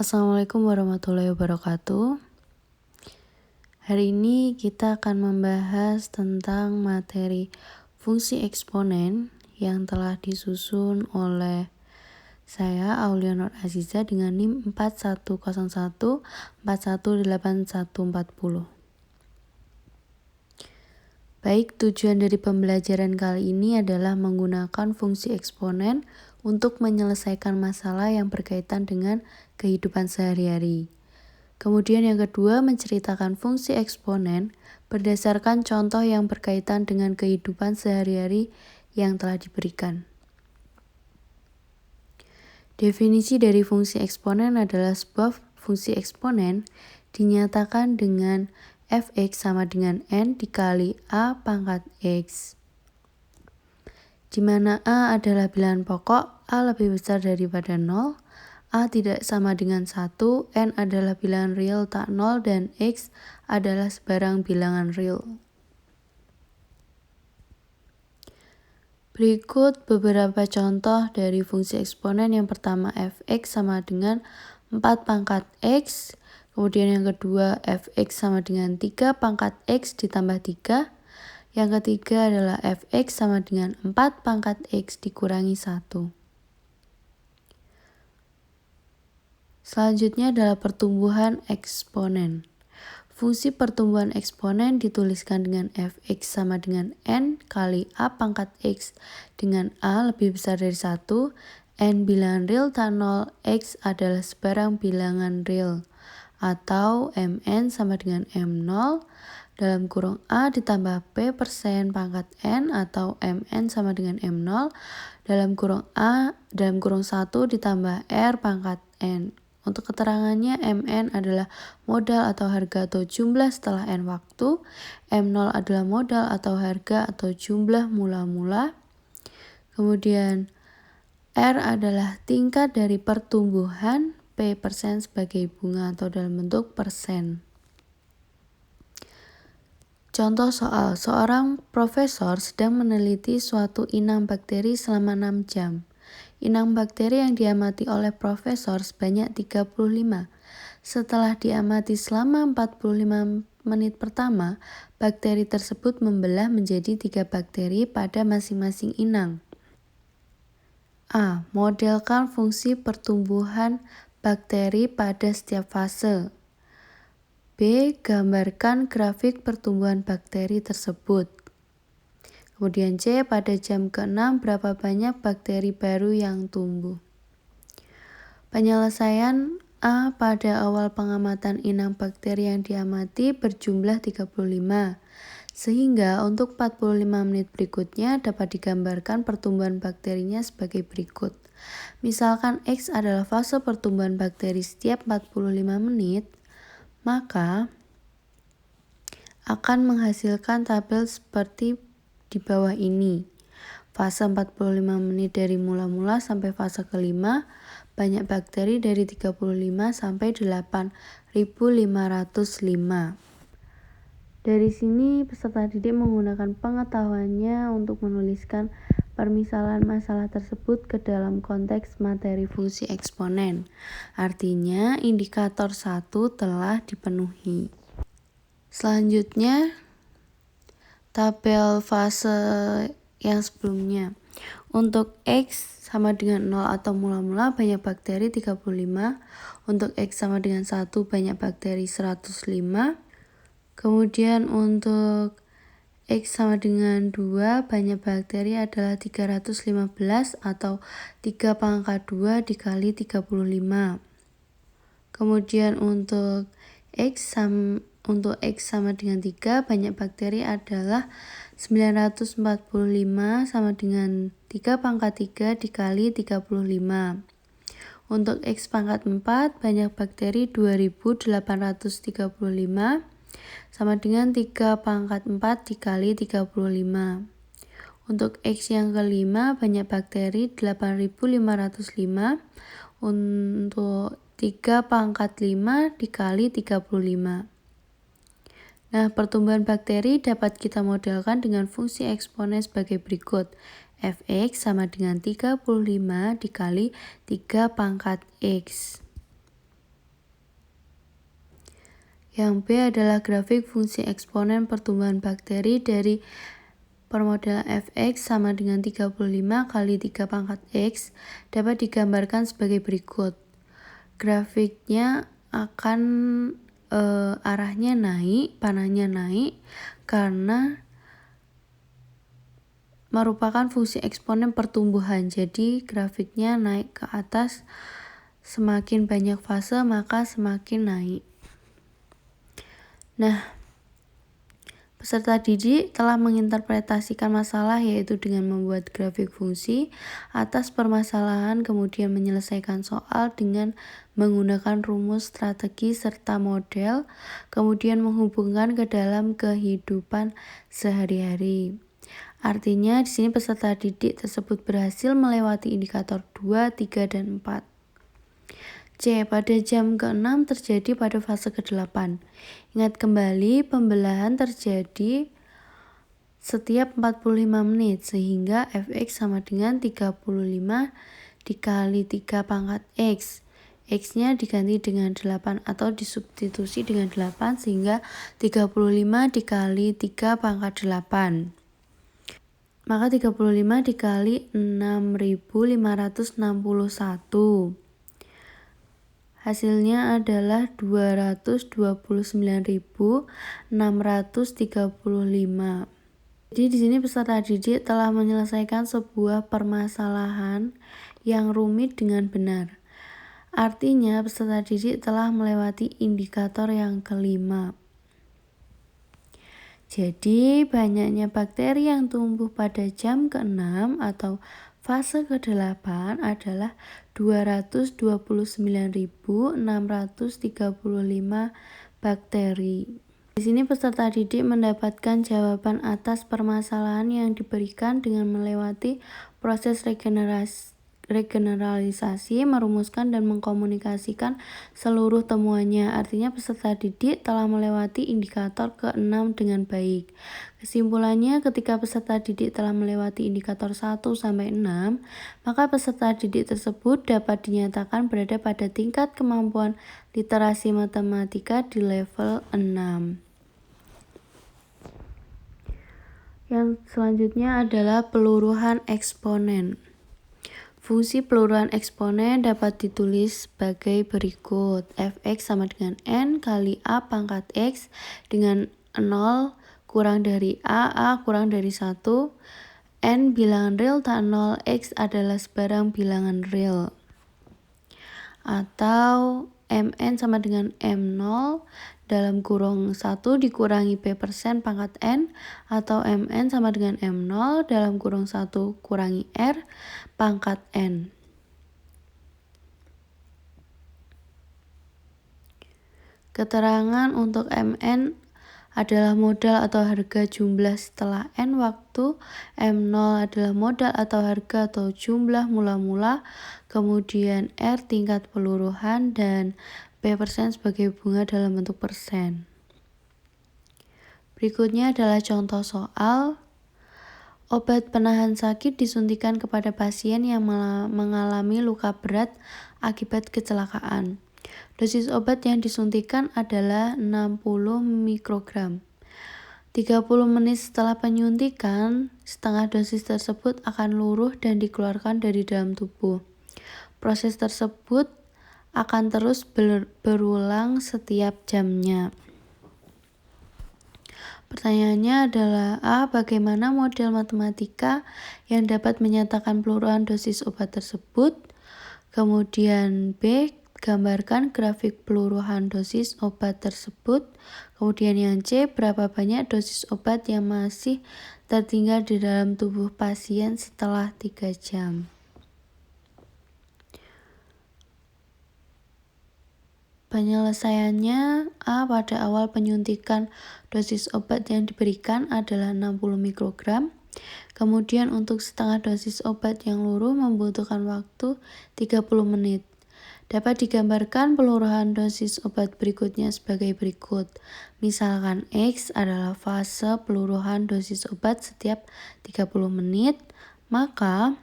Assalamualaikum warahmatullahi wabarakatuh. Hari ini kita akan membahas tentang materi fungsi eksponen yang telah disusun oleh saya, Aulia Nur Aziza, dengan NIM 4101 418140. Baik, tujuan dari pembelajaran kali ini adalah menggunakan fungsi eksponen untuk menyelesaikan masalah yang berkaitan dengan kehidupan sehari-hari. Kemudian yang kedua, menceritakan fungsi eksponen berdasarkan contoh yang berkaitan dengan kehidupan sehari-hari yang telah diberikan. Definisi dari fungsi eksponen adalah sebuah fungsi eksponen dinyatakan dengan fx sama dengan n dikali a pangkat x, di mana a adalah bilangan pokok, a lebih besar daripada 0, a tidak sama dengan 1, n adalah bilangan real tak 0, dan x adalah sebarang bilangan real. Berikut beberapa contoh dari fungsi eksponen. Yang pertama, fx sama dengan 4 pangkat x. Kemudian yang kedua, fx sama dengan 3 pangkat x ditambah 3. Yang ketiga adalah fx sama dengan 4 pangkat x dikurangi 1. Selanjutnya adalah pertumbuhan eksponen. Fungsi pertumbuhan eksponen dituliskan dengan fx sama dengan n kali a pangkat x dengan a lebih besar dari 1, n bilangan real tak 0, x adalah sebarang bilangan real, atau mn sama dengan m0 dalam kurung a ditambah p persen pangkat n, atau mn sama dengan m0 dalam kurung a dalam kurung 1 ditambah r pangkat n. Untuk keterangannya, mn adalah modal atau harga atau jumlah setelah n waktu, m0 adalah modal atau harga atau jumlah mula-mula, kemudian r adalah tingkat dari pertumbuhan, p persen sebagai bunga atau dalam bentuk persen. Contoh soal, seorang profesor sedang meneliti suatu inang bakteri selama 6 jam. Inang bakteri yang diamati oleh profesor sebanyak 35. Setelah diamati selama 45 menit pertama, bakteri tersebut membelah menjadi 3 bakteri pada masing-masing inang. A. Modelkan fungsi pertumbuhan bakteri pada setiap fase. B. Gambarkan grafik pertumbuhan bakteri tersebut. Kemudian C, pada jam ke-6 berapa banyak bakteri baru yang tumbuh. Penyelesaian A. Pada awal pengamatan inang bakteri yang diamati berjumlah 35, sehingga untuk 45 menit berikutnya dapat digambarkan pertumbuhan bakterinya sebagai berikut. Misalkan X adalah fase pertumbuhan bakteri setiap 45 menit, maka akan menghasilkan tabel seperti di bawah ini. Fase 45 menit dari mula-mula sampai fase kelima, banyak bakteri dari 35 sampai 8.505. Dari sini peserta didik menggunakan pengetahuannya untuk menuliskan permisalan masalah tersebut ke dalam konteks materi fungsi eksponen. Artinya indikator 1 telah dipenuhi. Selanjutnya, tabel fase yang sebelumnya. Untuk X sama dengan 0 atau mula-mula banyak bakteri 35. Untuk X sama dengan 1 banyak bakteri 105. Kemudian untuk X sama dengan 2 banyak bakteri adalah 315 atau 3 pangkat 2 dikali 35. Kemudian untuk X sama dengan 3, banyak bakteri adalah 945 sama dengan 3 pangkat 3 dikali 35. Untuk X pangkat 4, banyak bakteri 2835 sama dengan 3 pangkat 4 dikali 35. Untuk X yang kelima, banyak bakteri 8505 untuk 3 pangkat 5 dikali 35. Nah, pertumbuhan bakteri dapat kita modelkan dengan fungsi eksponen sebagai berikut. Fx sama dengan 35 dikali 3 pangkat X. Yang B adalah grafik fungsi eksponen pertumbuhan bakteri dari permodalan fx sama dengan 35 kali 3 pangkat x dapat digambarkan sebagai berikut. Grafiknya akan arahnya naik, panahnya naik karena merupakan fungsi eksponen pertumbuhan. Jadi grafiknya naik ke atas, semakin banyak fase maka semakin naik. Nah, peserta didik telah menginterpretasikan masalah yaitu dengan membuat grafik fungsi atas permasalahan, kemudian menyelesaikan soal dengan menggunakan rumus, strategi, serta model, kemudian menghubungkan ke dalam kehidupan sehari-hari. Artinya di sini peserta didik tersebut berhasil melewati indikator 2, 3, dan 4. C. Pada jam ke-6 terjadi pada fase ke-8. Ingat kembali, pembelahan terjadi setiap 45 menit sehingga fx sama dengan 35 dikali 3 pangkat x. X-nya diganti dengan 8 atau disubstitusi dengan 8 sehingga 35 dikali 3 pangkat 8. Maka 35 dikali 6.561. Hasilnya adalah 229.635. Jadi di sini peserta didik telah menyelesaikan sebuah permasalahan yang rumit dengan benar. Artinya peserta didik telah melewati indikator yang kelima. Jadi, banyaknya bakteri yang tumbuh pada jam ke-6 atau fase ke-8 adalah 229.635 bakteri. Di sini peserta didik mendapatkan jawaban atas permasalahan yang diberikan dengan melewati proses regeneralisasi, merumuskan dan mengkomunikasikan seluruh temuannya. Artinya peserta didik telah melewati indikator ke-6 dengan baik. Kesimpulannya, ketika peserta didik telah melewati indikator 1-6, maka peserta didik tersebut dapat dinyatakan berada pada tingkat kemampuan literasi matematika di level 6. Yang selanjutnya adalah peluruhan eksponen. Fungsi peluruhan eksponen dapat ditulis sebagai berikut. Fx sama dengan n kali a pangkat x dengan 0 kurang dari a kurang dari 1. N bilangan real tak 0, x adalah sebarang bilangan real. Atau mn sama dengan m0 dalam kurung 1 dikurangi p persen pangkat n, atau mn sama dengan m0 dalam kurung 1 kurangi r pangkat n. Keterangan untuk mn adalah modal atau harga jumlah setelah n waktu, m0 adalah modal atau harga atau jumlah mula-mula, kemudian r tingkat peluruhan, dan p persen sebagai bunga dalam bentuk persen. Berikutnya adalah contoh soal. Obat penahan sakit disuntikan kepada pasien yang mengalami luka berat akibat kecelakaan. Dosis obat yang disuntikan adalah 60 mikrogram. 30 menit setelah penyuntikan, setengah dosis tersebut akan luruh dan dikeluarkan dari dalam tubuh. Proses tersebut akan terus berulang setiap jamnya. Pertanyaannya adalah A. Bagaimana model matematika yang dapat menyatakan peluruhan dosis obat tersebut? Kemudian B. Gambarkan grafik peluruhan dosis obat tersebut. Kemudian yang C. Berapa banyak dosis obat yang masih tertinggal di dalam tubuh pasien setelah 3 jam? Penyelesaiannya A. Pada awal penyuntikan dosis obat yang diberikan adalah 60 mikrogram. Kemudian untuk setengah dosis obat yang luruh membutuhkan waktu 30 menit. Dapat digambarkan peluruhan dosis obat berikutnya sebagai berikut. Misalkan X adalah fase peluruhan dosis obat setiap 30 menit, maka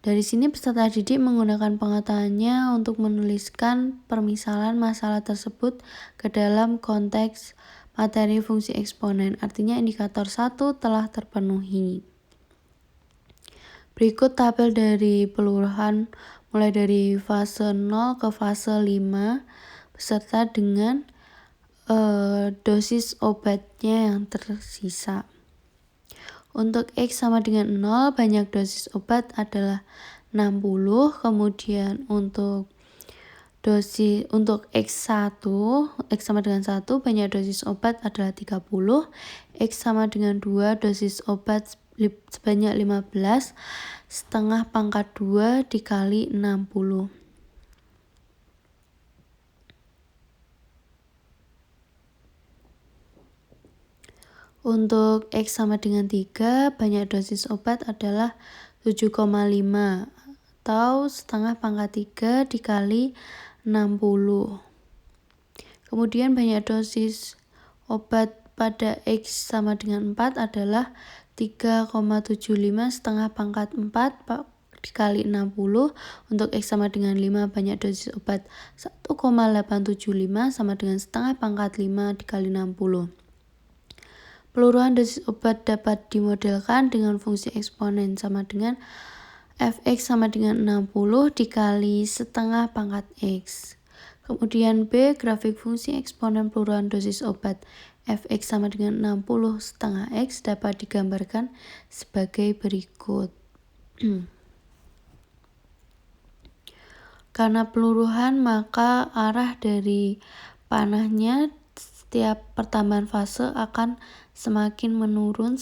Dari sini peserta didik menggunakan pengetahuannya untuk menuliskan permisalan masalah tersebut ke dalam konteks materi fungsi eksponen. Artinya indikator 1 telah terpenuhi. Berikut tabel dari pelurahan mulai dari fase 0 ke fase 5 beserta dengan dosis obatnya yang tersisa. Untuk X sama dengan 0, banyak dosis obat adalah 60, kemudian untuk X1, X sama dengan 1, banyak dosis obat adalah 30, X sama dengan 2, dosis obat sebanyak 15, setengah pangkat 2 dikali 60. Untuk X sama dengan 3, banyak dosis obat adalah 7,5 atau setengah pangkat 3 dikali 60. Kemudian banyak dosis obat pada X sama dengan 4 adalah 3,75 setengah pangkat 4 dikali 60. Untuk X sama dengan 5, banyak dosis obat 1,875 sama dengan setengah pangkat 5 dikali 60. Peluruhan dosis obat dapat dimodelkan dengan fungsi eksponen sama dengan fx sama dengan 60 dikali setengah pangkat x. Kemudian B, grafik fungsi eksponen peluruhan dosis obat fx sama dengan 60 setengah x dapat digambarkan sebagai berikut. Karena peluruhan, maka arah dari panahnya setiap pertambahan fase akan semakin menurun.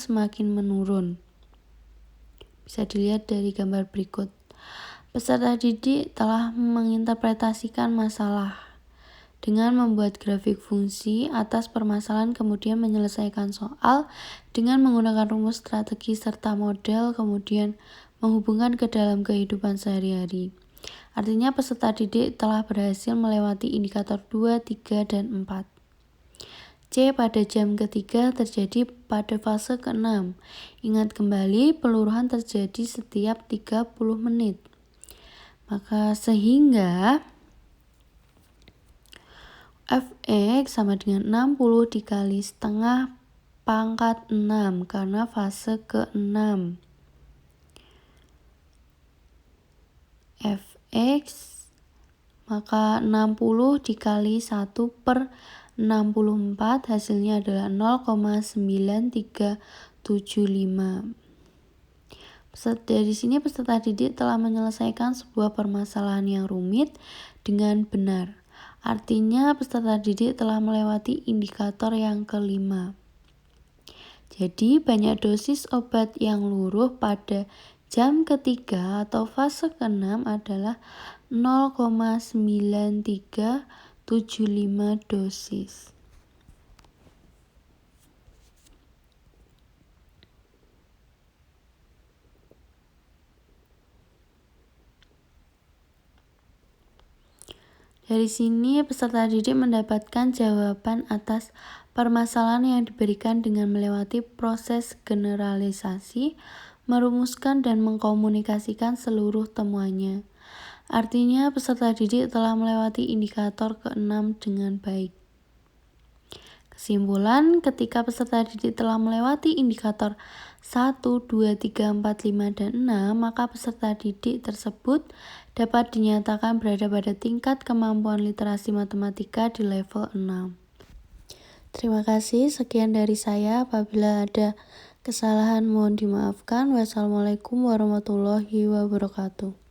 Bisa dilihat dari gambar berikut. Peserta didik telah menginterpretasikan masalah dengan membuat grafik fungsi atas permasalahan, kemudian menyelesaikan soal dengan menggunakan rumus strategi serta model, kemudian menghubungkan ke dalam kehidupan sehari-hari. Artinya peserta didik telah berhasil melewati indikator 2, 3, dan 4. C, pada jam ketiga terjadi pada fase ke-6. Ingat kembali, peluruhan terjadi setiap 30 menit. Maka sehingga fx sama dengan 60 dikali setengah pangkat 6 karena fase ke-6. Fx maka 60 dikali 1/64 hasilnya adalah 0,9375. Dari sini peserta didik telah menyelesaikan sebuah permasalahan yang rumit dengan benar. Artinya peserta didik telah melewati indikator yang kelima. Jadi banyak dosis obat yang luruh pada jam ketiga atau fase ke-6 adalah 0,9375 dosis. Dari sini peserta didik mendapatkan jawaban atas permasalahan yang diberikan dengan melewati proses generalisasi, merumuskan dan mengkomunikasikan seluruh temuannya. Artinya peserta didik telah melewati indikator ke-6 dengan baik. Kesimpulan, ketika peserta didik telah melewati indikator 1, 2, 3, 4, 5, dan 6, maka peserta didik tersebut dapat dinyatakan berada pada tingkat kemampuan literasi matematika di level 6. Terima kasih, sekian dari saya. Apabila ada kesalahan mohon dimaafkan. Wassalamualaikum warahmatullahi wabarakatuh.